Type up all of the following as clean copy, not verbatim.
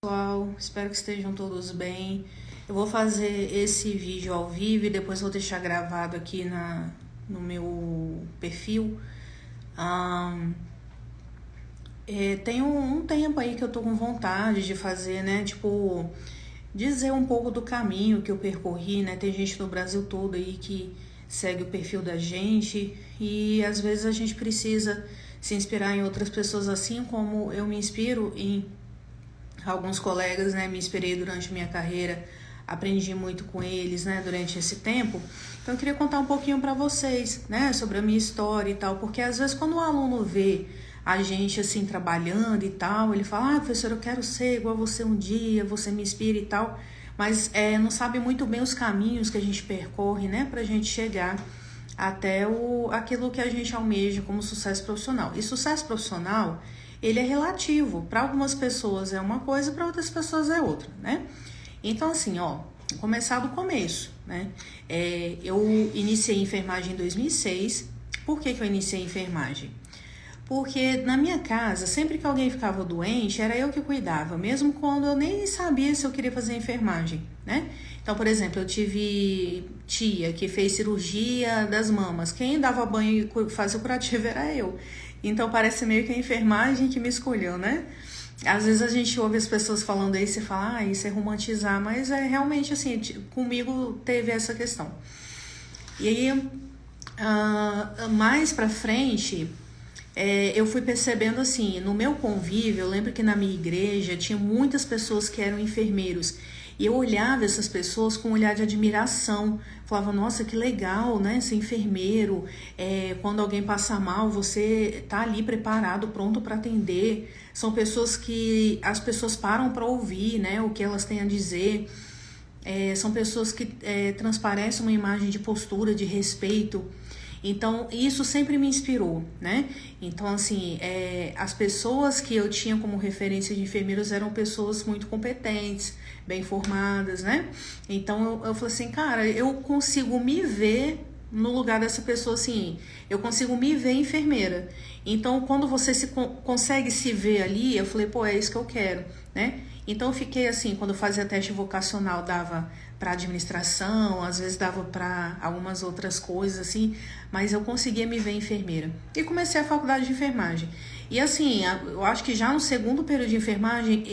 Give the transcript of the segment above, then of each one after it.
Pessoal, espero que estejam todos bem. Eu vou fazer esse vídeo ao vivo e depois vou deixar gravado aqui no meu perfil. Tem um tempo aí que eu tô com vontade de fazer, né? Tipo, dizer um pouco do caminho que eu percorri, né? Tem gente no Brasil todo aí que segue o perfil da gente e às vezes a gente precisa se inspirar em outras pessoas, assim como eu me inspiro em alguns colegas, né? Me inspirei durante minha carreira, aprendi muito com eles, né? Durante esse tempo. Então eu queria contar um pouquinho para vocês, né? Sobre a minha história e tal, porque às vezes quando o aluno vê a gente assim trabalhando e tal, ele fala: professor, eu quero ser igual a você um dia, você me inspira e tal, mas não sabe muito bem os caminhos que a gente percorre, né? Pra gente chegar até aquilo que a gente almeja como sucesso profissional. E sucesso profissional, ele é relativo. Para algumas pessoas é uma coisa, para outras pessoas é outra, né? Então, assim, começar do começo, né? Eu iniciei enfermagem em 2006. Por que eu iniciei enfermagem? Porque na minha casa, sempre que alguém ficava doente, era eu que cuidava, mesmo quando eu nem sabia se eu queria fazer enfermagem, né? Então, por exemplo, eu tive tia que fez cirurgia das mamas. Quem dava banho e fazia o curativo era eu. Então, parece meio que a enfermagem que me escolheu, né? Às vezes a gente ouve as pessoas falando aí, você fala, isso é romantizar, mas é realmente assim, comigo teve essa questão. E aí, mais pra frente, eu fui percebendo assim, no meu convívio, eu lembro que na minha igreja tinha muitas pessoas que eram enfermeiros. E eu olhava essas pessoas com um olhar de admiração. Falava, nossa, que legal, né? Ser enfermeiro. Quando alguém passa mal, você tá ali preparado, pronto para atender. São pessoas que as pessoas param para ouvir, né? O que elas têm a dizer. São pessoas que transparecem uma imagem de postura, de respeito. Então, isso sempre me inspirou, né? Então, assim, as pessoas que eu tinha como referência de enfermeiros eram pessoas muito competentes, bem formadas, né? Então, eu falei assim, cara, eu consigo me ver no lugar dessa pessoa, assim, eu consigo me ver enfermeira. Então, quando você consegue se ver ali, eu falei, pô, é isso que eu quero, né? Então, eu fiquei assim, quando eu fazia teste vocacional, dava para administração, às vezes dava para algumas outras coisas, assim, mas eu conseguia me ver enfermeira. E comecei a faculdade de enfermagem. E assim, eu acho que já no segundo período de enfermagem,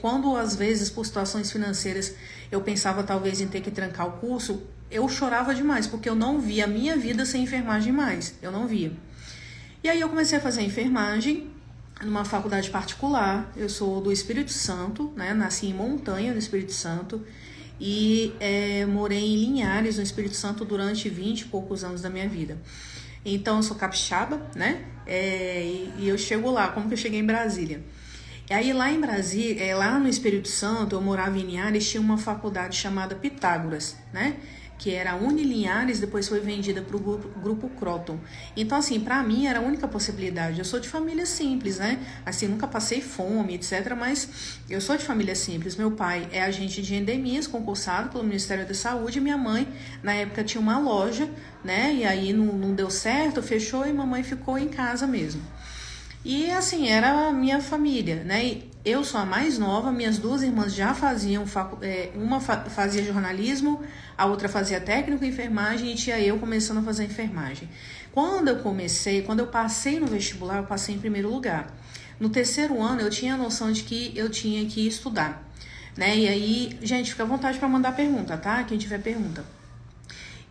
quando às vezes por situações financeiras eu pensava talvez em ter que trancar o curso, eu chorava demais, porque eu não via a minha vida sem enfermagem mais, eu não via. E aí eu comecei a fazer enfermagem numa faculdade particular. Eu sou do Espírito Santo, né? Nasci em Montanha, no Espírito Santo, e morei em Linhares, no Espírito Santo, durante 20 e poucos anos da minha vida. Então, eu sou capixaba, né? E eu chego lá, como que eu cheguei em Brasília? E aí, lá em Brasília, lá no Espírito Santo, eu morava em Linhares, tinha uma faculdade chamada Pitágoras, né? Que era a Unilinhares, depois foi vendida para o grupo Croton. Então, assim, para mim era a única possibilidade. Eu sou de família simples, né? Assim, nunca passei fome, etc. Mas eu sou de família simples. Meu pai é agente de endemias, concursado pelo Ministério da Saúde. E minha mãe, na época, tinha uma loja, né? E aí não deu certo, fechou e mamãe ficou em casa mesmo. E assim, era a minha família, né? E eu sou a mais nova, minhas duas irmãs já faziam, uma fazia jornalismo, a outra fazia técnico em enfermagem e tinha eu começando a fazer enfermagem. Quando eu passei no vestibular, eu passei em primeiro lugar. No terceiro ano, eu tinha a noção de que eu tinha que estudar, né? E aí, gente, fica à vontade para mandar pergunta, tá? Quem tiver pergunta.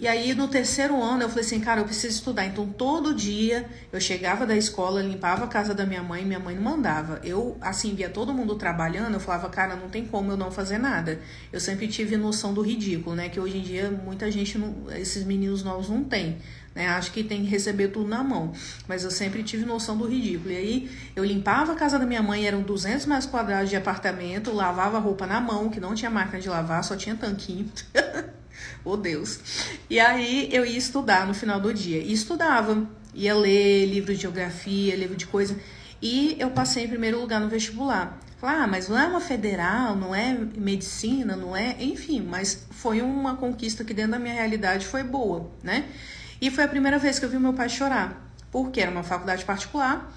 E aí, no terceiro ano, eu falei assim, cara, eu preciso estudar. Então, todo dia, eu chegava da escola, limpava a casa da minha mãe não mandava. Eu, assim, via todo mundo trabalhando, eu falava, cara, não tem como eu não fazer nada. Eu sempre tive noção do ridículo, né? Que hoje em dia, muita gente, esses meninos novos não tem, né? Acho que tem que receber tudo na mão. Mas eu sempre tive noção do ridículo. E aí, eu limpava a casa da minha mãe, eram 200 metros quadrados de apartamento, lavava a roupa na mão, que não tinha máquina de lavar, só tinha tanquinho. Oh, Deus. E aí eu ia estudar no final do dia. E estudava. Ia ler livro de geografia, livro de coisa. E eu passei em primeiro lugar no vestibular. Falei, mas não é uma federal, não é medicina, não é... Enfim, mas foi uma conquista que dentro da minha realidade foi boa, né? E foi a primeira vez que eu vi meu pai chorar. Porque era uma faculdade particular,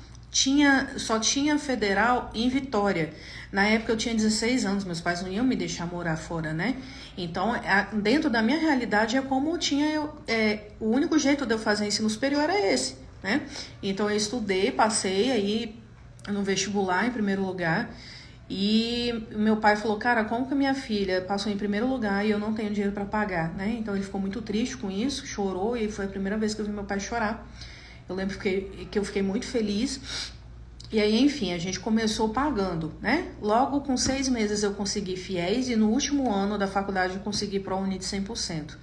só tinha federal em Vitória. Na época eu tinha 16 anos, meus pais não iam me deixar morar fora, né? Então, dentro da minha realidade, o único jeito de eu fazer ensino superior era esse, né? Então eu estudei, passei aí no vestibular em primeiro lugar. E meu pai falou, cara, como que minha filha passou em primeiro lugar e eu não tenho dinheiro para pagar, né? Então ele ficou muito triste com isso, chorou, e foi a primeira vez que eu vi meu pai chorar. Eu lembro que eu fiquei muito feliz. E aí, enfim, a gente começou pagando, né? Logo com 6 meses eu consegui FIES e no último ano da faculdade eu consegui ProUni de 100%.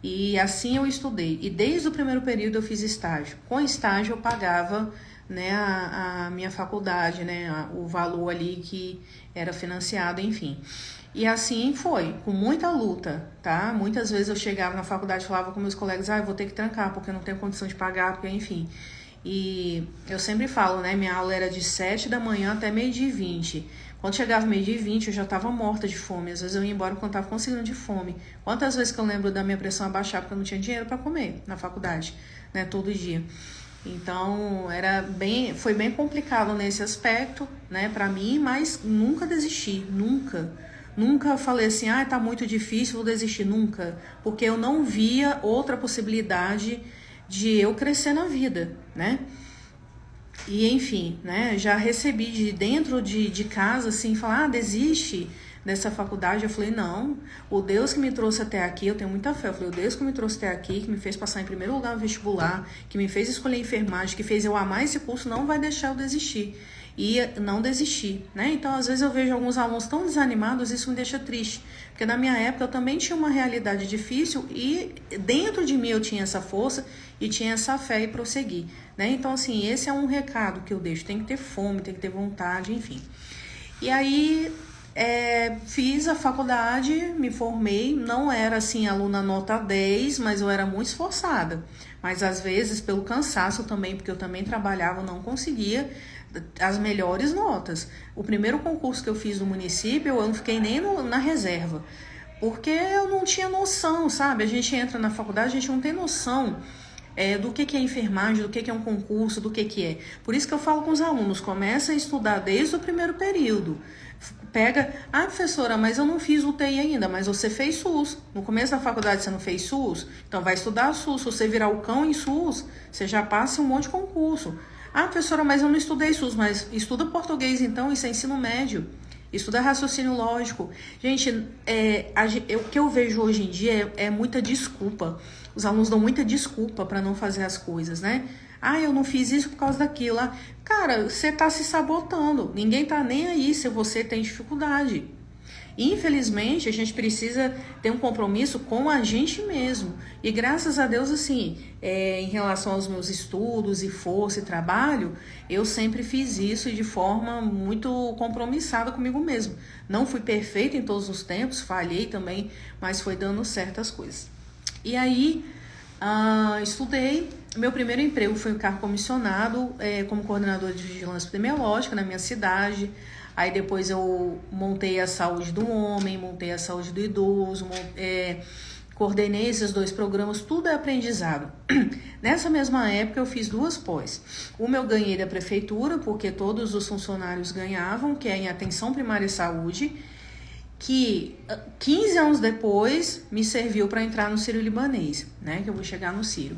E assim eu estudei. E desde o primeiro período eu fiz estágio. Com estágio eu pagava, né, a minha faculdade, né, o valor ali que era financiado, enfim. E assim foi, com muita luta, tá? Muitas vezes eu chegava na faculdade e falava com meus colegas, eu vou ter que trancar porque eu não tenho condição de pagar, porque enfim. E eu sempre falo, né, minha aula era de 7 da manhã até 12h20. Quando chegava 12h20 eu já estava morta de fome, às vezes eu ia embora porque eu não estava conseguindo de fome. Quantas vezes que eu lembro da minha pressão abaixar porque eu não tinha dinheiro para comer na faculdade, né, todo dia. Então, foi bem complicado nesse aspecto, né, para mim, mas nunca desisti, nunca. Nunca falei assim, tá muito difícil, vou desistir, nunca. Porque eu não via outra possibilidade de eu crescer na vida, né? E, enfim, né, já recebi de dentro de casa, assim, falar, desiste dessa faculdade. Eu falei, não, o Deus que me trouxe até aqui, eu tenho muita fé, eu falei, o Deus que me trouxe até aqui, que me fez passar em primeiro lugar no vestibular, que me fez escolher enfermagem, que fez eu amar esse curso, não vai deixar eu desistir. E não desistir, né? Então, às vezes eu vejo alguns alunos tão desanimados, isso me deixa triste. Porque na minha época eu também tinha uma realidade difícil e dentro de mim eu tinha essa força e tinha essa fé e prosseguir, né? Então, assim, esse é um recado que eu deixo. Tem que ter fome, tem que ter vontade, enfim. E aí, fiz a faculdade, me formei, não era assim aluna nota 10, mas eu era muito esforçada. Mas às vezes, pelo cansaço também, porque eu também trabalhava, não conseguia as melhores notas. O primeiro concurso que eu fiz no município, eu não fiquei nem na reserva, porque eu não tinha noção, sabe? A gente entra na faculdade, a gente não tem noção do que é enfermagem, do que é um concurso, do que é. Por isso que eu falo com os alunos, começa a estudar desde o primeiro período. Pega, professora, mas eu não fiz UTI ainda, mas você fez SUS. No começo da faculdade você não fez SUS? Então vai estudar SUS. Se você virar o cão em SUS, você já passa em um monte de concurso. Professora, mas eu não estudei SUS, mas estuda português então, isso é ensino médio. Estuda raciocínio lógico. Gente, o que eu vejo hoje em dia é muita desculpa. Os alunos dão muita desculpa para não fazer as coisas, né? Eu não fiz isso por causa daquilo. Cara, você tá se sabotando. Ninguém tá nem aí se você tem dificuldade. Infelizmente, a gente precisa ter um compromisso com a gente mesmo. E graças a Deus, assim, em relação aos meus estudos e força e trabalho, eu sempre fiz isso de forma muito compromissada comigo mesmo. Não fui perfeita em todos os tempos, falhei também, mas foi dando certas coisas. E aí, estudei. Meu primeiro emprego foi um cargo comissionado como coordenador de vigilância epidemiológica na minha cidade. Aí depois eu montei a saúde do homem, montei a saúde do idoso, coordenei esses 2 programas, tudo é aprendizado. Nessa mesma época eu fiz 2 pós. Uma eu ganhei da prefeitura, porque todos os funcionários ganhavam, que é em atenção primária e saúde, que 15 anos depois me serviu para entrar no Sírio-Libanês, né? Que eu vou chegar no Sírio.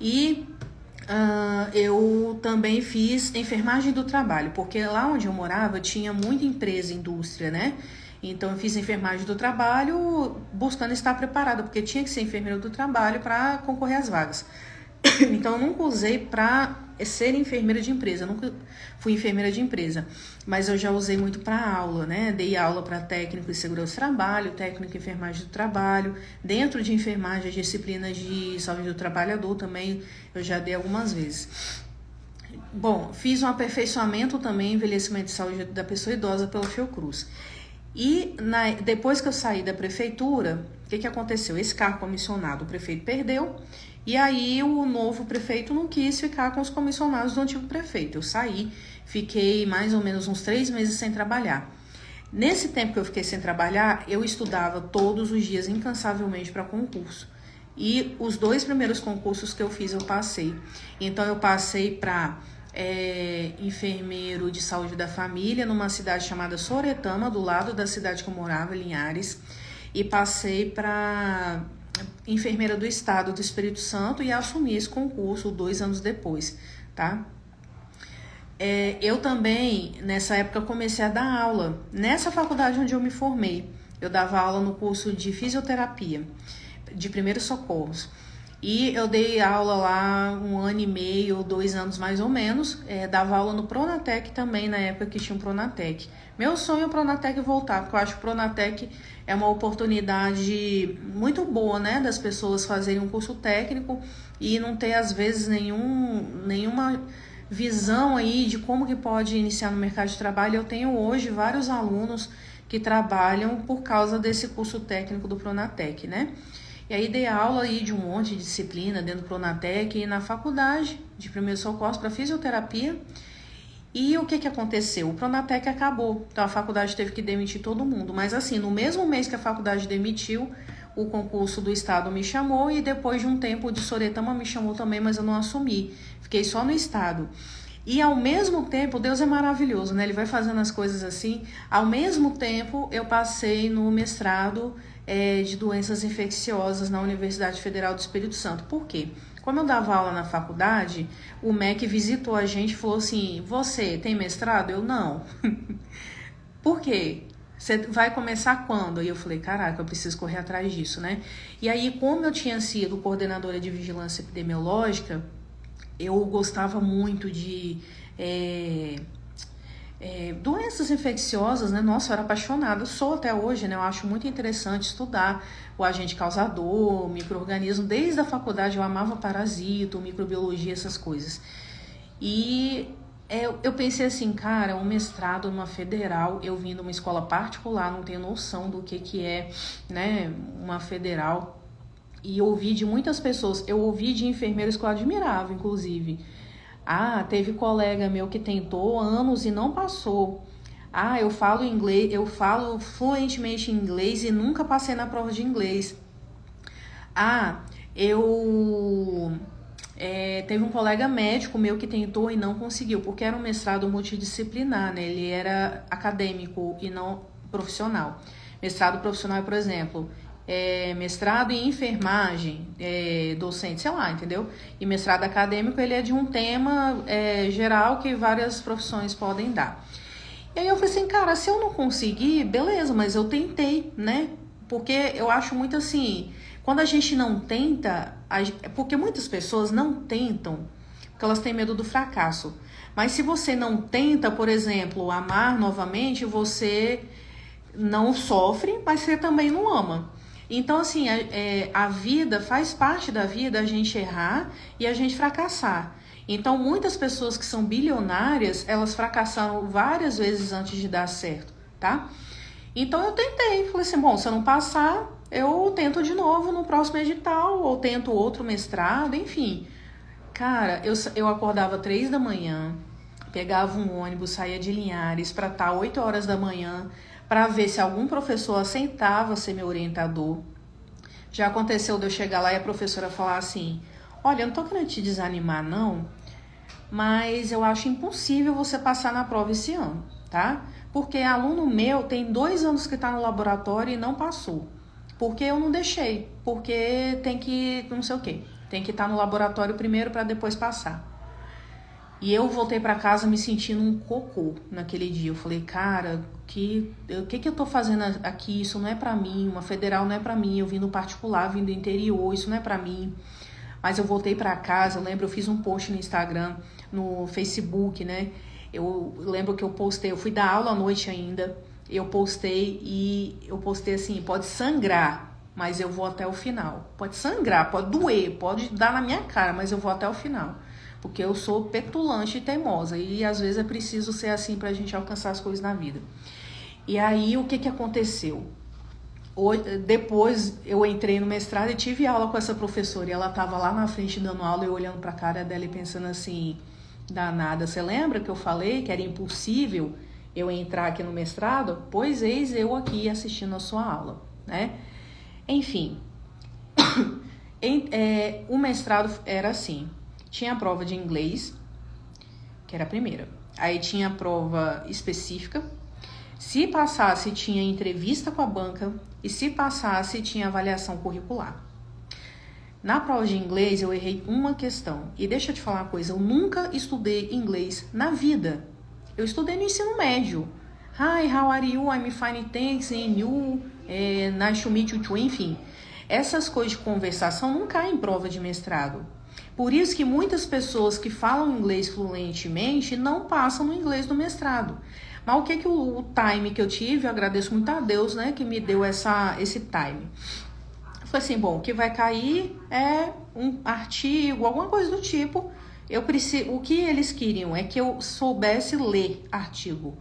E eu também fiz enfermagem do trabalho, porque lá onde eu morava tinha muita empresa, indústria, né? Então eu fiz enfermagem do trabalho buscando estar preparada, porque tinha que ser enfermeira do trabalho para concorrer às vagas. Então eu nunca usei para ser enfermeira de empresa, eu nunca fui enfermeira de empresa, mas eu já usei muito para aula, né? Dei aula para técnico de segurança do trabalho, técnico de enfermagem do trabalho, dentro de enfermagem, as disciplinas de saúde do trabalhador também eu já dei algumas vezes. Bom, fiz um aperfeiçoamento também, envelhecimento de saúde da pessoa idosa pela Fiocruz. E depois que eu saí da prefeitura, o que aconteceu? Esse cargo comissionado o prefeito perdeu, e aí o novo prefeito não quis ficar com os comissionados do antigo prefeito. Eu saí, fiquei mais ou menos uns 3 meses sem trabalhar. Nesse tempo que eu fiquei sem trabalhar, eu estudava todos os dias incansavelmente para concurso. E os 2 primeiros concursos que eu fiz, eu passei. Então eu passei para enfermeiro de saúde da família numa cidade chamada Soretama, do lado da cidade que eu morava, Linhares, e passei para enfermeira do estado do Espírito Santo e assumi esse concurso 2 anos depois, tá? Eu também, nessa época, comecei a dar aula. Nessa faculdade onde eu me formei, eu dava aula no curso de fisioterapia, de primeiros socorros. E eu dei aula lá 1 ano e meio, 2 anos mais ou menos. Dava aula no Pronatec também, na época que tinha um Pronatec. Meu sonho é o Pronatec voltar, porque eu acho que o Pronatec é uma oportunidade muito boa, né, das pessoas fazerem um curso técnico e não ter, às vezes, nenhuma visão aí de como que pode iniciar no mercado de trabalho. Eu tenho hoje vários alunos que trabalham por causa desse curso técnico do Pronatec, né? E aí dei aula aí de um monte de disciplina dentro do Pronatec e na faculdade de primeiros socorros para fisioterapia. E o que aconteceu? O Pronatec acabou, então a faculdade teve que demitir todo mundo. Mas assim, no mesmo mês que a faculdade demitiu, o concurso do estado me chamou e depois de um tempo de Soretama me chamou também, mas eu não assumi. Fiquei só no estado. E ao mesmo tempo, Deus é maravilhoso, né? Ele vai fazendo as coisas assim. Ao mesmo tempo, eu passei no mestrado de doenças infecciosas na Universidade Federal do Espírito Santo. Por quê? Como eu dava aula na faculdade, o MEC visitou a gente e falou assim: você tem mestrado? Eu não. Por quê? Você vai começar quando? E eu falei, caraca, eu preciso correr atrás disso, né? E aí, como eu tinha sido coordenadora de vigilância epidemiológica, eu gostava muito de doenças infecciosas, né? Nossa, eu era apaixonada, sou até hoje, né? Eu acho muito interessante estudar o agente causador, o micro-organismo. Desde a faculdade eu amava parasito, microbiologia, essas coisas. E eu pensei assim, cara, um mestrado numa federal, eu vim de uma escola particular, não tenho noção do que é, né, uma federal. E ouvi de muitas pessoas, eu ouvi de enfermeiros que eu admirava, inclusive. Teve colega meu que tentou anos e não passou. Eu falo inglês, eu falo fluentemente inglês e nunca passei na prova de inglês. Teve um colega médico meu que tentou e não conseguiu, porque era um mestrado multidisciplinar, né? Ele era acadêmico e não profissional. Mestrado profissional, por exemplo, mestrado em enfermagem, docente, sei lá, entendeu? E mestrado acadêmico, ele é de um tema geral que várias profissões podem dar. E aí eu falei assim, cara, se eu não conseguir, beleza, mas eu tentei, né? Porque eu acho muito assim, quando a gente não tenta, porque muitas pessoas não tentam, porque elas têm medo do fracasso. Mas se você não tenta, por exemplo, amar novamente, você não sofre, mas você também não ama. Então, assim, a vida, faz parte da vida a gente errar e a gente fracassar. Então, muitas pessoas que são bilionárias, elas fracassaram várias vezes antes de dar certo, tá? Então, eu tentei. Falei assim, bom, se eu não passar, eu tento de novo no próximo edital, ou tento outro mestrado, enfim. Cara, eu acordava 3 da manhã, pegava um ônibus, saía de Linhares para estar 8 horas da manhã, para ver se algum professor aceitava ser meu orientador. Já aconteceu de eu chegar lá e a professora falar assim, olha, eu não tô querendo te desanimar não, mas eu acho impossível você passar na prova esse ano, tá? Porque aluno meu tem 2 anos que tá no laboratório e não passou. Porque eu não deixei, porque tem que, não sei o quê, tem que estar no laboratório primeiro para depois passar. E eu voltei para casa me sentindo um cocô naquele dia. Eu falei, cara, o que eu tô fazendo aqui? Isso não é para mim, uma federal não é para mim. Eu vim do particular, vim do interior, isso não é para mim. Mas eu voltei para casa, eu lembro, eu fiz um post no Instagram, no Facebook, né? Eu lembro que eu postei, eu fui dar aula à noite ainda. Eu postei assim, pode sangrar, mas eu vou até o final. Pode sangrar, pode doer, pode dar na minha cara, mas eu vou até o final. Porque eu sou petulante e teimosa. E às vezes é preciso ser assim pra gente alcançar as coisas na vida. E aí, o que aconteceu? Depois eu entrei no mestrado e tive aula com essa professora. E ela tava lá na frente dando aula, eu olhando pra cara dela e pensando assim, danada, você lembra que eu falei que era impossível eu entrar aqui no mestrado? Pois eis eu aqui assistindo a sua aula, né? Enfim, o mestrado era assim. Tinha a prova de inglês, que era a primeira. Aí tinha a prova específica. Se passasse, tinha entrevista com a banca. E se passasse, tinha avaliação curricular. Na prova de inglês, eu errei uma questão. E deixa eu te falar uma coisa, eu nunca estudei inglês na vida. Eu estudei no ensino médio. Hi, how are you? I'm fine, thanks. And you? Nice to meet you too. Enfim, essas coisas de conversação não caem em prova de mestrado. Por isso que muitas pessoas que falam inglês fluentemente não passam no inglês do mestrado. Mas o que o time que eu tive, eu agradeço muito a Deus, né, que me deu esse time. Eu falei assim, bom, o que vai cair é um artigo, alguma coisa do tipo. O que eles queriam é que eu soubesse ler artigo.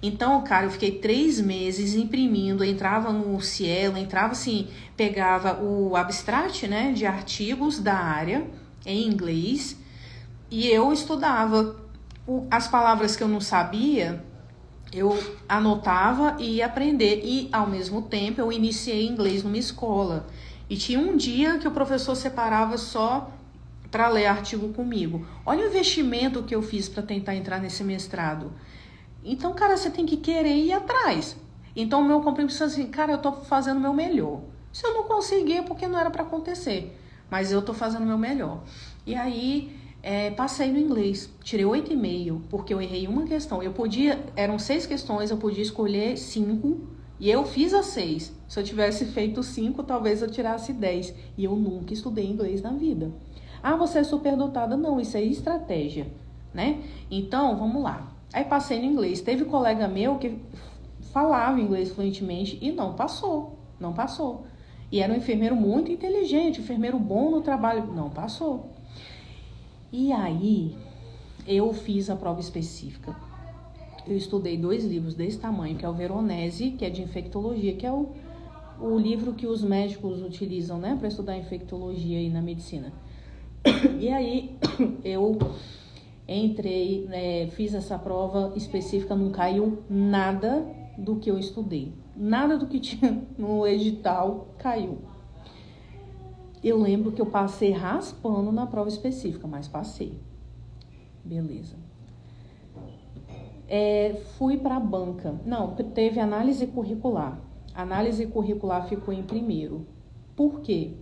Então, cara, eu fiquei 3 meses imprimindo, eu entrava no Cielo, entrava assim, pegava o abstract, né, de artigos da área em inglês e eu estudava as palavras que eu não sabia, eu anotava e ia aprender. E, ao mesmo tempo, eu iniciei inglês numa escola. E tinha um dia que o professor separava só para ler artigo comigo. Olha o investimento que eu fiz para tentar entrar nesse mestrado. Então, cara, você tem que querer ir atrás. Então, o meu compromisso é assim, cara, eu tô fazendo o meu melhor. Se eu não conseguir, é porque não era para acontecer. Mas eu tô fazendo o meu melhor. E aí, passei no inglês. Tirei 8,5, porque eu errei uma questão. Eram 6 questões, eu podia escolher 5. E eu fiz as 6. Se eu tivesse feito 5, talvez eu tirasse 10. E eu nunca estudei inglês na vida. Ah, você é superdotada? Não, isso é estratégia, né? Então, vamos lá. Aí passei no inglês. Teve colega meu que falava inglês fluentemente e não passou. Não passou. E era um enfermeiro muito inteligente, enfermeiro bom no trabalho. Não passou. E aí, eu fiz a prova específica. Eu estudei 2 livros desse tamanho, que é o Veronese, que é de infectologia, que é o livro que os médicos utilizam, né, para estudar infectologia aí na medicina. E aí, eu entrei, fiz essa prova específica, não caiu nada do que eu estudei. Nada do que tinha no edital caiu. Eu lembro que eu passei raspando na prova específica, mas passei. Beleza. Fui para a banca. Não, teve análise curricular. A análise curricular ficou em primeiro. Por quê?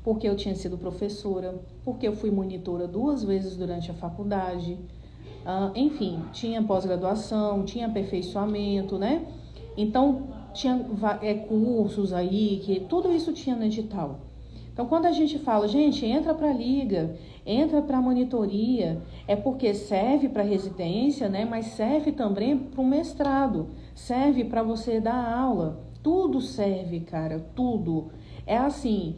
Porque eu tinha sido professora, porque eu fui monitora 2 vezes durante a faculdade. Enfim, tinha pós-graduação, tinha aperfeiçoamento, né? Então, tinha cursos aí, que tudo isso tinha no edital. Então, quando a gente fala, gente, entra para a liga, entra para a monitoria, é porque serve para residência, né? Mas serve também para o mestrado, serve para você dar aula. Tudo serve, cara, tudo. É assim,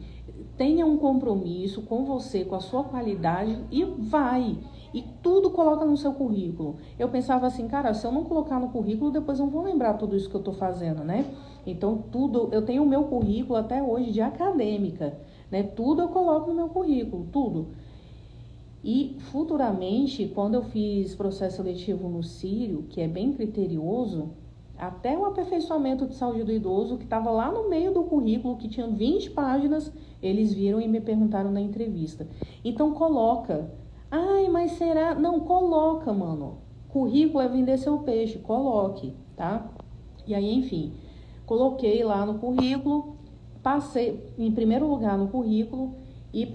tenha um compromisso com você, com a sua qualidade e vai. E tudo coloca no seu currículo. Eu pensava assim, cara, se eu não colocar no currículo, depois eu não vou lembrar tudo isso que eu tô fazendo, né? Então, tudo, eu tenho o meu currículo até hoje de acadêmica, né? Tudo eu coloco no meu currículo, tudo. E futuramente, quando eu fiz processo seletivo no Sírio, que é bem criterioso, até o aperfeiçoamento de saúde do idoso, que estava lá no meio do currículo, que tinha 20 páginas, eles viram e me perguntaram na entrevista. Então, coloca. Ai, mas será? Não, coloca, mano. Currículo é vender seu peixe, coloque, tá? E aí, enfim, coloquei lá no currículo, passei em primeiro lugar no currículo e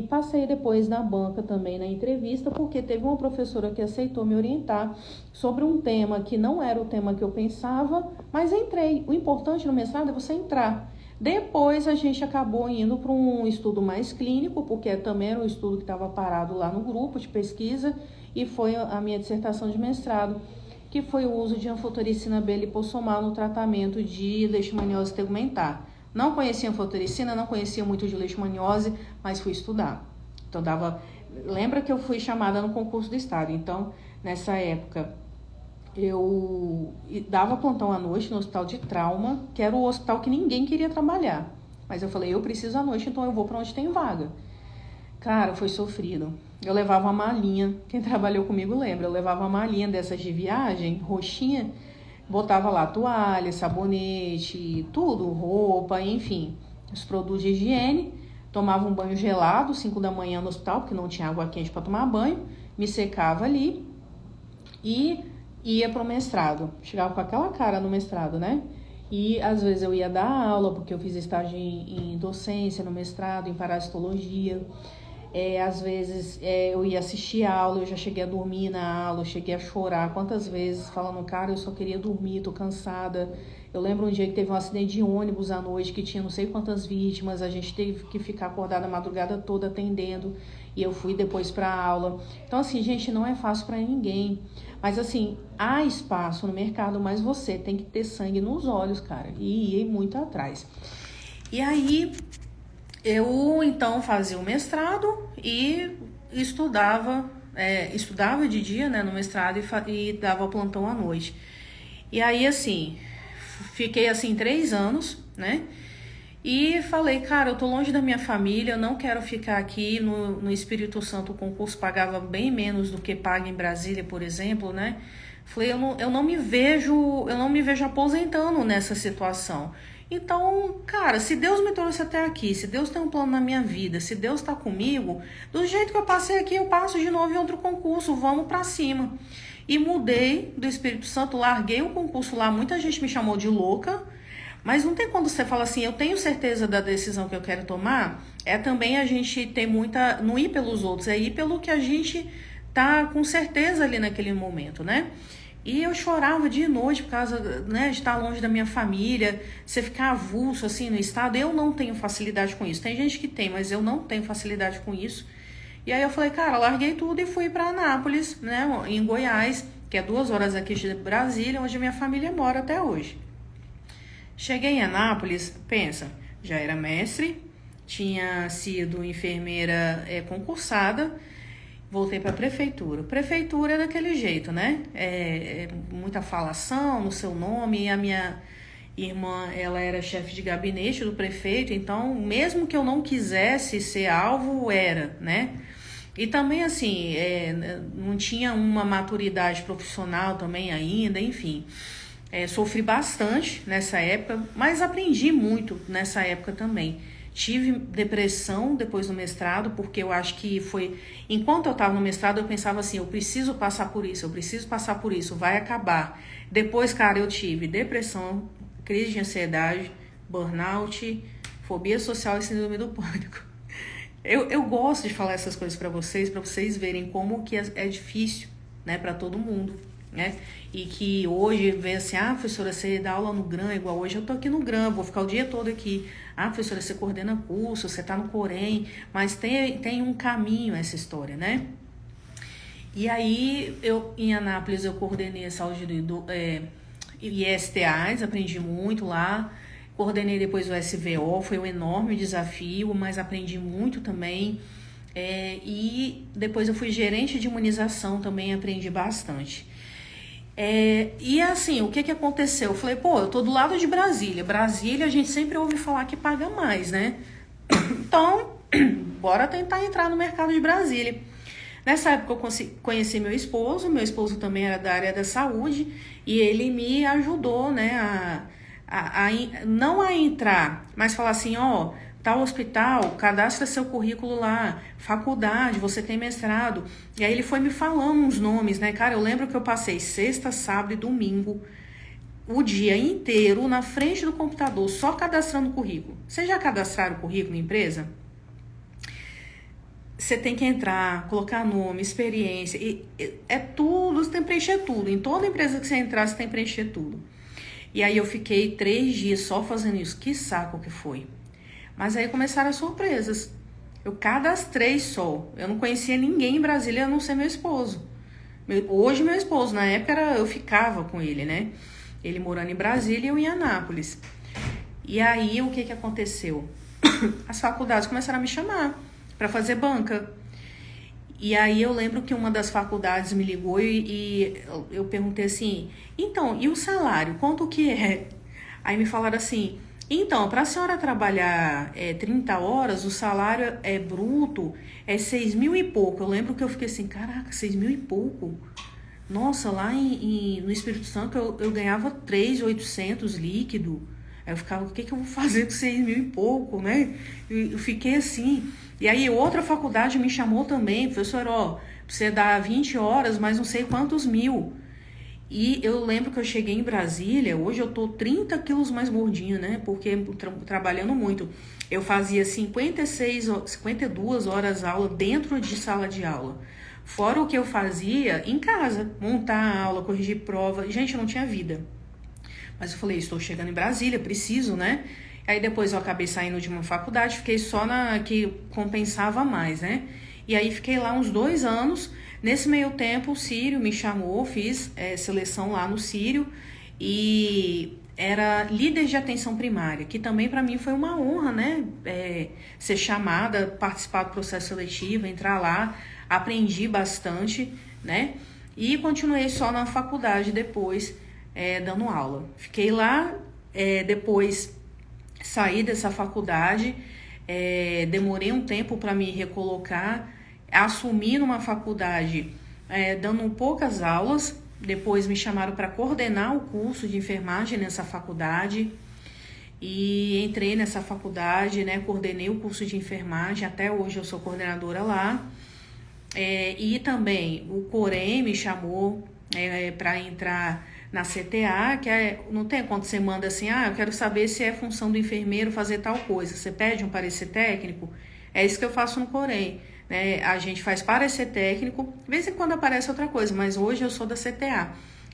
passei depois na banca também na entrevista, porque teve uma professora que aceitou me orientar sobre um tema que não era o tema que eu pensava, mas entrei. O importante no mestrado é você entrar. Depois a gente acabou indo para um estudo mais clínico, porque também era um estudo que estava parado lá no grupo de pesquisa, e foi a minha dissertação de mestrado, que foi o uso de anfotericina B lipossomal no tratamento de leishmaniose tegumentar. Não conhecia anfotericina, não conhecia muito de leishmaniose, mas fui estudar. Então lembra que eu fui chamada no concurso do estado, então nessa época eu dava plantão à noite no hospital de trauma, que era o hospital que ninguém queria trabalhar. Mas eu falei, eu preciso à noite, então eu vou para onde tem vaga. Cara, foi sofrido. Eu levava uma malinha, quem trabalhou comigo lembra, eu levava uma malinha dessas de viagem, roxinha, botava lá toalha, sabonete, tudo, roupa, enfim, os produtos de higiene, tomava um banho gelado, 5 da manhã no hospital, porque não tinha água quente para tomar banho, me secava ali, e ia pro mestrado. Chegava com aquela cara no mestrado, né? E às vezes eu ia dar aula, porque eu fiz estágio em docência no mestrado, em parasitologia. Às vezes eu ia assistir aula, eu já cheguei a dormir na aula, eu cheguei a chorar quantas vezes, falando, cara, eu só queria dormir, tô cansada. Eu lembro um dia que teve um acidente de ônibus à noite, que tinha não sei quantas vítimas, a gente teve que ficar acordada a madrugada toda atendendo, e eu fui depois pra aula. Então, assim, gente, não é fácil pra ninguém. Mas, assim, há espaço no mercado, mas você tem que ter sangue nos olhos, cara, e ir muito atrás. E aí, eu, então, fazia o mestrado e estudava de dia, né, no mestrado e dava plantão à noite. E aí, assim, fiquei, assim, 3 anos, né, e falei, cara, eu tô longe da minha família, eu não quero ficar aqui no Espírito Santo, o concurso pagava bem menos do que paga em Brasília, por exemplo, né. Falei, eu não me vejo aposentando nessa situação. Então, cara, se Deus me trouxe até aqui, se Deus tem um plano na minha vida, se Deus tá comigo, do jeito que eu passei aqui, eu passo de novo em outro concurso, vamos pra cima. E mudei do Espírito Santo, larguei o concurso lá, muita gente me chamou de louca, mas não tem quando você fala assim, eu tenho certeza da decisão que eu quero tomar, é também a gente ter muita, não ir pelos outros, é ir pelo que a gente tá com certeza ali naquele momento, né? E eu chorava dia e noite por causa, né, de estar longe da minha família, você ficar avulso assim no estado. Eu não tenho facilidade com isso. Tem gente que tem, mas eu não tenho facilidade com isso. E aí eu falei, cara, larguei tudo e fui para Anápolis, né, em Goiás, que é 2 horas aqui de Brasília, onde minha família mora até hoje. Cheguei em Anápolis, pensa, já era mestre, tinha sido enfermeira concursada. Voltei para a prefeitura. Prefeitura é daquele jeito, né? Muita falação no seu nome. E a minha irmã, ela era chefe de gabinete do prefeito. Então, mesmo que eu não quisesse ser alvo, era, né? E também, assim, não tinha uma maturidade profissional também ainda, enfim. Sofri bastante nessa época, mas aprendi muito nessa época também. Tive depressão depois do mestrado, porque eu acho que foi... Enquanto eu estava no mestrado, eu pensava assim, eu preciso passar por isso, vai acabar. Depois, cara, eu tive depressão, crise de ansiedade, burnout, fobia social e síndrome do pânico. Eu gosto de falar essas coisas para vocês verem como que é difícil, né, para todo mundo, né? E que hoje vê assim, professora, você dá aula no GRAM, igual hoje eu tô aqui no GRAM, vou ficar o dia todo aqui. Professora, você coordena curso, você tá no Corém, mas tem um caminho essa história, né? E aí, em Anápolis, eu coordenei a saúde IST-AIDS, aprendi muito lá. Coordenei depois o SVO, foi um enorme desafio, mas aprendi muito também. E depois eu fui gerente de imunização, também aprendi bastante. E assim, o que aconteceu? Eu falei, eu tô do lado de Brasília. Brasília a gente sempre ouve falar que paga mais, né? Então, bora tentar entrar no mercado de Brasília. Nessa época eu conheci meu esposo também era da área da saúde, e ele me ajudou, né, não a entrar, mas falar assim, tal hospital, cadastra seu currículo lá, faculdade, você tem mestrado. E aí ele foi me falando uns nomes, né? Cara, eu lembro que eu passei sexta, sábado e domingo, o dia inteiro na frente do computador, só cadastrando o currículo. Vocês já cadastraram o currículo na empresa? Você tem que entrar, colocar nome, experiência, é tudo, você tem que preencher tudo. Em toda empresa que você entrar, você tem que preencher tudo. E aí eu fiquei 3 dias só fazendo isso. Que saco que foi. Mas aí começaram as surpresas. Eu cadastrei só. Eu não conhecia ninguém em Brasília a não ser meu esposo. Hoje meu esposo, na época eu ficava com ele, né? Ele morando em Brasília e eu em Anápolis. E aí o que aconteceu? As faculdades começaram a me chamar para fazer banca. E aí eu lembro que uma das faculdades me ligou e eu perguntei assim, então, e o salário? Quanto que é? Aí me falaram assim, então, para a senhora trabalhar 30 horas, o salário bruto é 6 mil e pouco. Eu lembro que eu fiquei assim, caraca, 6 mil e pouco? Nossa, lá no Espírito Santo eu ganhava 3.800 líquido. Aí eu ficava, o que eu vou fazer com 6 mil e pouco, né? Eu fiquei assim. E aí outra faculdade me chamou também, professor, Você dá 20 horas, mas não sei quantos mil. E eu lembro que eu cheguei em Brasília, hoje eu tô 30 quilos mais gordinho, né? Porque trabalhando muito. Eu fazia 52 horas aula dentro de sala de aula. Fora o que eu fazia em casa, montar a aula, corrigir prova. Gente, eu não tinha vida. Mas eu falei, estou chegando em Brasília, preciso, né? Aí depois eu acabei saindo de uma faculdade, fiquei só na que compensava mais, né? E aí fiquei lá uns 2 anos. Nesse meio tempo, o Sírio me chamou, fiz seleção lá no Sírio e era líder de atenção primária, que também para mim foi uma honra, né? Ser chamada, participar do processo seletivo, entrar lá, aprendi bastante, né? E continuei só na faculdade depois, dando aula. Fiquei lá, depois saí dessa faculdade, demorei um tempo para me recolocar, assumi numa faculdade dando poucas aulas, depois me chamaram para coordenar o curso de enfermagem nessa faculdade e entrei nessa faculdade, né, coordenei o curso de enfermagem, até hoje eu sou coordenadora lá, e também o Corém me chamou para entrar na CTA, que não tem quando você manda assim, eu quero saber se é função do enfermeiro fazer tal coisa, você pede um parecer técnico, é isso que eu faço no Corém. Né? A gente faz parecer técnico, de vez em quando aparece outra coisa, mas hoje eu sou da CTA,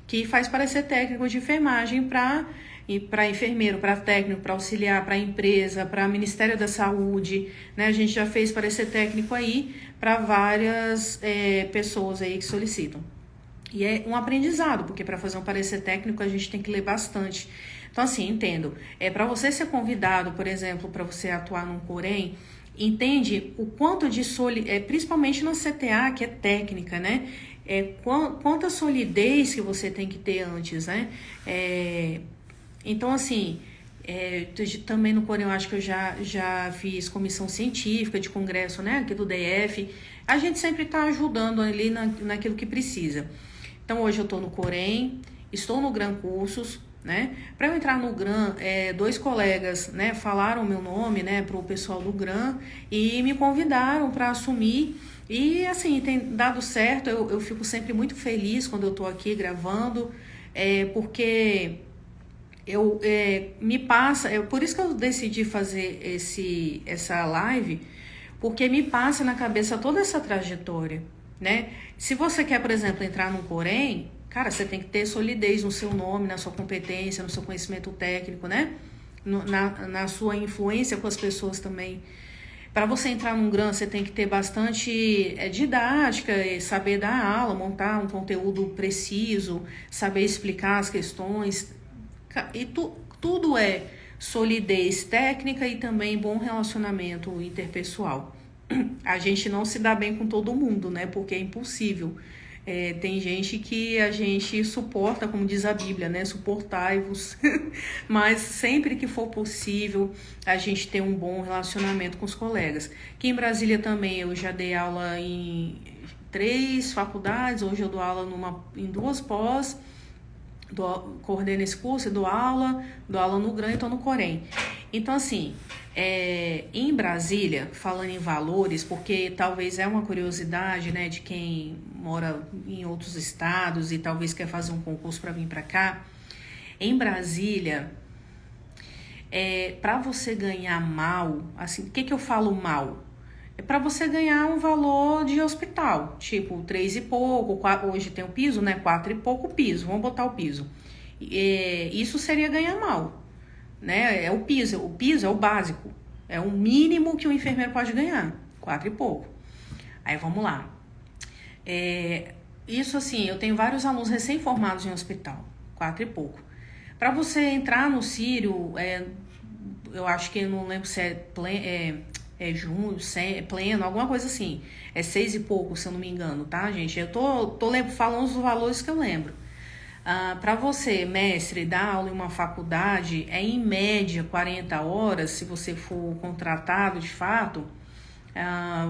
que faz parecer técnico de enfermagem para enfermeiro, para técnico, para auxiliar, para empresa, para Ministério da Saúde, né? A gente já fez parecer técnico aí para várias pessoas aí que solicitam. E é um aprendizado, porque para fazer um parecer técnico a gente tem que ler bastante. Então, assim, entendo. Para você ser convidado, por exemplo, para você atuar num Corém, entende o quanto de principalmente na CTA, que é técnica, né? Quanta solidez que você tem que ter antes, né? Então, assim, também no Corém eu acho que eu já fiz comissão científica de congresso, né? Aqui do DF. A gente sempre está ajudando ali naquilo que precisa. Então, hoje eu estou no Corém, estou no Gran Cursos, né? Para eu entrar no GRAN, 2 colegas, né, falaram meu nome, né, para o pessoal do GRAN e me convidaram para assumir. E assim, tem dado certo, eu fico sempre muito feliz quando eu estou aqui gravando, porque me passa, por isso que eu decidi fazer essa live, porque me passa na cabeça toda essa trajetória, né? Se você quer, por exemplo, entrar no Corém, cara, você tem que ter solidez no seu nome, na sua competência, no seu conhecimento técnico, né? Na sua influência com as pessoas também. Para você entrar num GRAN, você tem que ter bastante didática, saber dar aula, montar um conteúdo preciso, saber explicar as questões. E tudo é solidez técnica e também bom relacionamento interpessoal. A gente não se dá bem com todo mundo, né? Porque é impossível. Tem gente que a gente suporta, como diz a Bíblia, né? Suportai-vos. Mas sempre que for possível, a gente ter um bom relacionamento com os colegas. Aqui em Brasília também eu já dei aula em 3 faculdades, hoje eu dou aula em 2 pós, coordeno esse curso e dou aula no GRAN e estou no Corém. Então, assim, em Brasília, falando em valores, porque talvez é uma curiosidade, né, de quem mora em outros estados e talvez quer fazer um concurso para vir para cá. Em Brasília, para você ganhar mal, assim, o que eu falo mal? É para você ganhar um valor de hospital, tipo 3 e pouco, 4, hoje tem o piso, né, 4 e pouco piso, vamos botar o piso. Isso seria ganhar mal, né? O piso é o básico, é o mínimo que o enfermeiro pode ganhar, 4 e pouco. Aí vamos lá. Isso assim, eu tenho vários alunos recém-formados em hospital, 4 e pouco. Para você entrar no Sírio, eu acho que, eu não lembro se junho, pleno, alguma coisa assim. 6 e pouco, se eu não me engano, tá, gente? Eu tô falando os valores que eu lembro. Para você, mestre, dar aula em uma faculdade, em média 40 horas, se você for contratado de fato,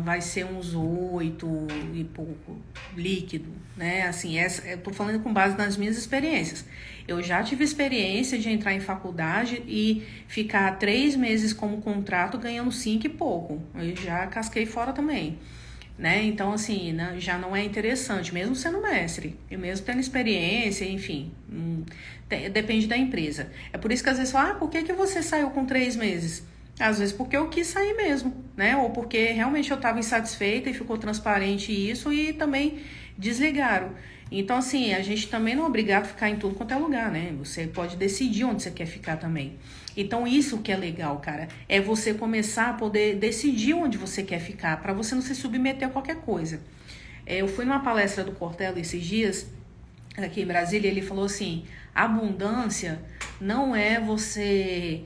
vai ser uns 8 e pouco líquido, né? Assim, eu tô falando com base nas minhas experiências. Eu já tive experiência de entrar em faculdade e ficar 3 meses como contrato ganhando 5 e pouco. Eu já casquei fora também. né? Então, assim, né, já não é interessante, mesmo sendo mestre, e mesmo tendo experiência, enfim, depende da empresa. É por isso que às vezes fala, por que você saiu com 3 meses? Às vezes porque eu quis sair mesmo, né? Ou porque realmente eu estava insatisfeita e ficou transparente isso e também desligaram. Então, assim, a gente também não é obrigado a ficar em tudo quanto é lugar, né? Você pode decidir onde você quer ficar também. Então, isso que é legal, cara, é você começar a poder decidir onde você quer ficar, para você não se submeter a qualquer coisa. Eu fui numa palestra do Cortella esses dias, aqui em Brasília, ele falou assim, abundância não é você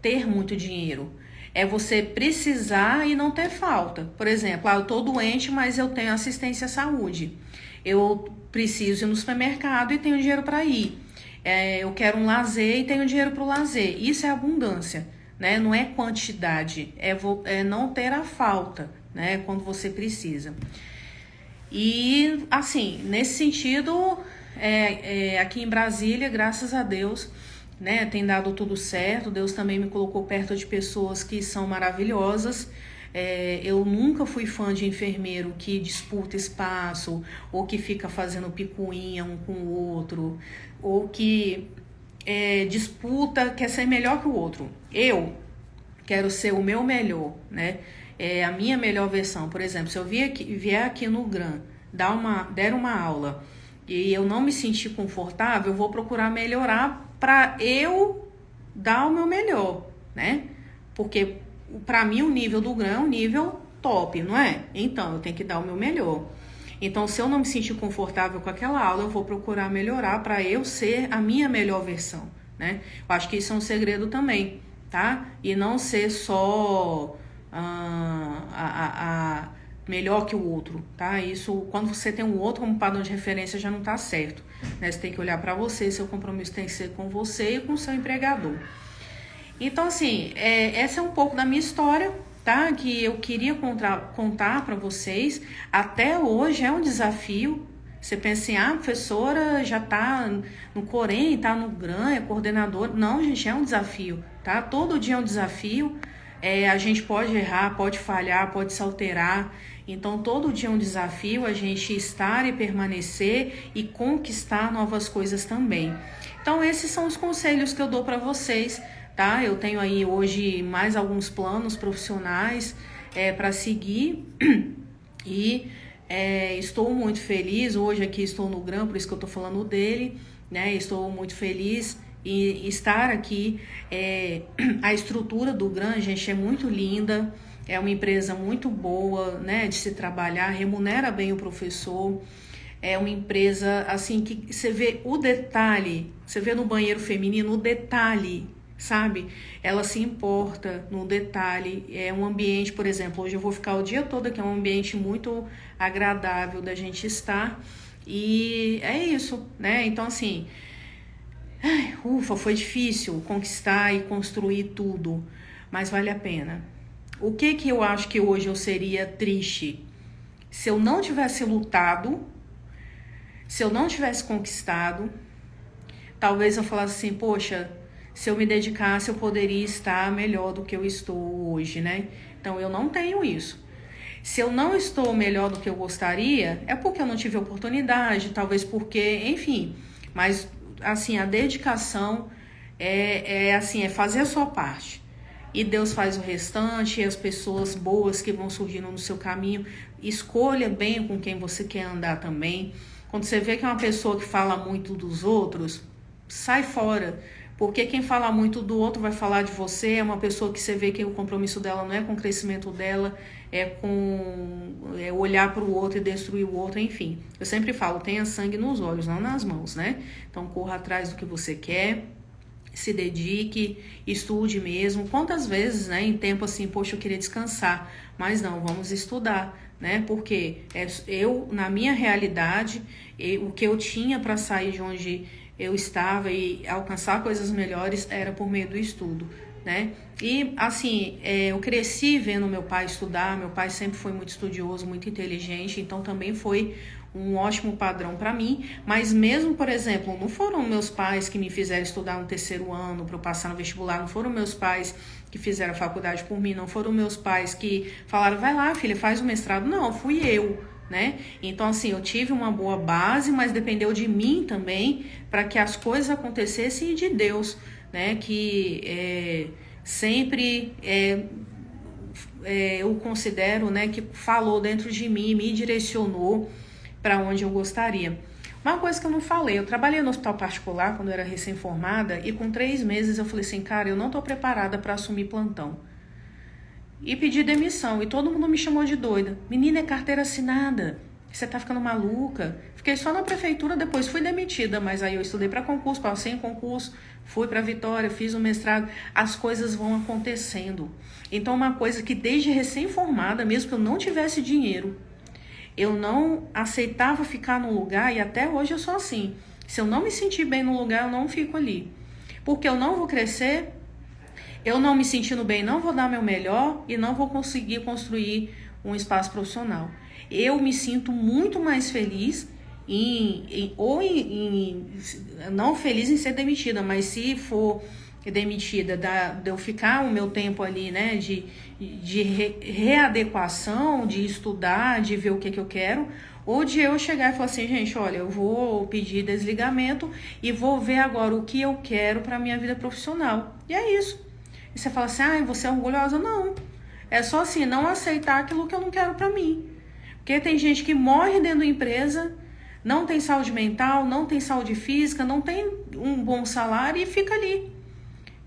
ter muito dinheiro, é você precisar e não ter falta. Por exemplo, eu tô doente, mas eu tenho assistência à saúde. Eu preciso ir no supermercado e tenho dinheiro para ir. Eu quero um lazer e tenho dinheiro para o lazer. Isso é abundância, né? Não é quantidade, é não ter a falta, né? Quando você precisa. E, assim, nesse sentido, aqui em Brasília, graças a Deus, né, tem dado tudo certo. Deus também me colocou perto de pessoas que são maravilhosas. Eu nunca fui fã de enfermeiro que disputa espaço, ou que fica fazendo picuinha um com o outro, ou que disputa, quer ser melhor que o outro. Eu quero ser o meu melhor, né? A minha melhor versão. Por exemplo, se eu vier aqui no GRAN, der uma aula e eu não me sentir confortável, eu vou procurar melhorar para eu dar o meu melhor, né? Porque para mim o nível do GRAN é um nível top, não é? Então eu tenho que dar o meu melhor. Então, se eu não me sentir confortável com aquela aula, eu vou procurar melhorar para eu ser a minha melhor versão, né? Eu acho que isso é um segredo também, tá? E não ser só melhor que o outro, tá? Isso, quando você tem um outro como padrão de referência, já não tá certo, né? Você tem que olhar para você, seu compromisso tem que ser com você e com o seu empregador. Então, assim, essa é um pouco da minha história, tá? Que eu queria contar para vocês. Até hoje é um desafio. Você pensa assim, professora já tá no Corém, tá no GRAN, é coordenadora. Não, gente, é um desafio, tá? Todo dia é um desafio. A gente pode errar, pode falhar, pode se alterar. Então, todo dia é um desafio a gente estar e permanecer e conquistar novas coisas também. Então, esses são os conselhos que eu dou para vocês, tá? Eu tenho aí hoje mais alguns planos profissionais para seguir e estou muito feliz. Hoje aqui estou no GRAN, por isso que eu estou falando dele, né? Estou muito feliz em estar aqui. A estrutura do GRAN, gente, é muito linda, é uma empresa muito boa, né, de se trabalhar, remunera bem o professor. É uma empresa assim que você vê o detalhe, você vê no banheiro feminino o detalhe, sabe? Ela se importa no detalhe. É um ambiente, por exemplo, hoje eu vou ficar o dia todo aqui, é um ambiente muito agradável da gente estar. E é isso, né? Então, assim, foi difícil conquistar e construir tudo, mas vale a pena. O que eu acho que hoje eu seria triste? Se eu não tivesse lutado, se eu não tivesse conquistado, talvez eu falasse assim, poxa, se eu me dedicasse eu poderia estar melhor do que eu estou hoje, né? Então eu não tenho isso. Se eu não estou melhor do que eu gostaria, é porque eu não tive oportunidade, talvez porque, enfim, mas assim, a dedicação é fazer a sua parte. E Deus faz o restante, e as pessoas boas que vão surgindo no seu caminho. Escolha bem com quem você quer andar também. Quando você vê que é uma pessoa que fala muito dos outros, sai fora. Porque quem fala muito do outro vai falar de você, é uma pessoa que você vê que o compromisso dela não é com o crescimento dela, é com olhar para o outro e destruir o outro, enfim. Eu sempre falo, tenha sangue nos olhos, não nas mãos, né? Então corra atrás do que você quer, se dedique, estude mesmo. Quantas vezes, né, em tempo assim, poxa, eu queria descansar, mas não, vamos estudar, né? Porque eu, na minha realidade, o que eu tinha para sair de onde eu estava e alcançar coisas melhores era por meio do estudo, né? E assim, eu cresci vendo meu pai estudar. Meu pai sempre foi muito estudioso, muito inteligente, então também foi um ótimo padrão para mim, mas mesmo, por exemplo, não foram meus pais que me fizeram estudar no terceiro ano para eu passar no vestibular, não foram meus pais que fizeram a faculdade por mim, não foram meus pais que falaram, vai lá, filha, faz o mestrado. Não, fui eu, né? Então, assim, eu tive uma boa base, mas dependeu de mim também para que as coisas acontecessem e de Deus, né? Que sempre eu considero, né, que falou dentro de mim, me direcionou para onde eu gostaria. Uma coisa que eu não falei, eu trabalhei no hospital particular quando eu era recém-formada e com 3 meses eu falei assim, cara, eu não tô preparada para assumir plantão. E pedi demissão e todo mundo me chamou de doida. Menina, é carteira assinada, você tá ficando maluca. Fiquei só na prefeitura, depois fui demitida, mas aí eu estudei para concurso, passei em concurso, fui para Vitória, fiz o mestrado, as coisas vão acontecendo. Então uma coisa que desde recém-formada, mesmo que eu não tivesse dinheiro, eu não aceitava ficar num lugar e até hoje eu sou assim. Se eu não me sentir bem no lugar, eu não fico ali. Porque eu não vou crescer, eu não me sentindo bem, não vou dar meu melhor e não vou conseguir construir um espaço profissional. Eu me sinto muito mais feliz não feliz em ser demitida, mas se for demitida, de eu ficar o meu tempo ali, né, de readequação, de estudar, de ver o que eu quero, ou de eu chegar e falar assim, gente, olha, eu vou pedir desligamento e vou ver agora o que eu quero para minha vida profissional. E é isso. E você fala assim, você é orgulhosa? Não. É só assim, não aceitar aquilo que eu não quero para mim. Porque tem gente que morre dentro da empresa, não tem saúde mental, não tem saúde física, não tem um bom salário e fica ali.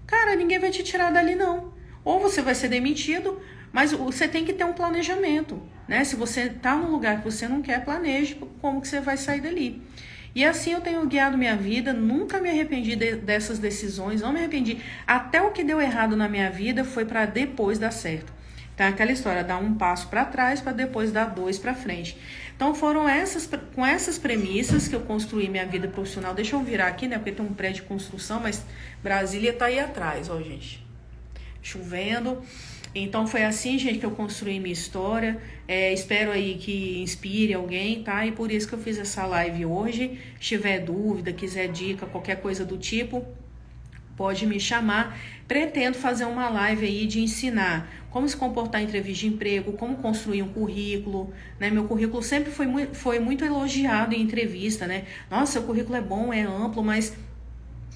Cara, ninguém vai te tirar dali não. Ou você vai ser demitido, mas você tem que ter um planejamento, né? Se você tá num lugar que você não quer, planeje como que você vai sair dali. E assim eu tenho guiado minha vida, nunca me arrependi dessas decisões, não me arrependi. Até o que deu errado na minha vida foi para depois dar certo. Então, aquela história, dar um passo para trás para depois dar 2 para frente. Então, foram com essas premissas que eu construí minha vida profissional. Deixa eu virar aqui, né? Porque tem um prédio de construção, mas Brasília tá aí atrás, ó, gente. Chovendo. Então, foi assim, gente, que eu construí minha história. Espero aí que inspire alguém, tá? E por isso que eu fiz essa live hoje. Se tiver dúvida, quiser dica, qualquer coisa do tipo, pode me chamar. Pretendo fazer uma live aí de ensinar como se comportar em entrevista de emprego, como construir um currículo, né? Meu currículo sempre foi muito elogiado em entrevista, né? Nossa, seu currículo é bom, é amplo, mas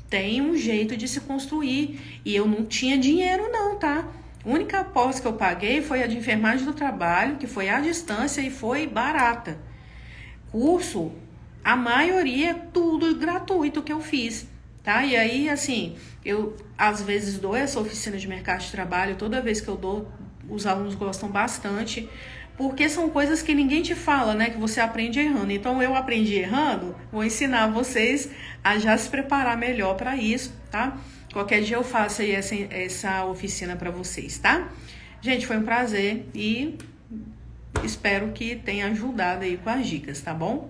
tem um jeito de se construir. E eu não tinha dinheiro não, tá? A única pós que eu paguei foi a de enfermagem do trabalho, que foi à distância e foi barata. Curso, a maioria, tudo gratuito que eu fiz. Tá? E aí, assim, eu às vezes dou essa oficina de mercado de trabalho, toda vez que eu dou, os alunos gostam bastante, porque são coisas que ninguém te fala, né? Que você aprende errando. Então, eu aprendi errando, vou ensinar vocês a já se preparar melhor para isso, tá? Qualquer dia eu faço aí essa oficina para vocês, tá? Gente, foi um prazer e espero que tenha ajudado aí com as dicas, tá bom?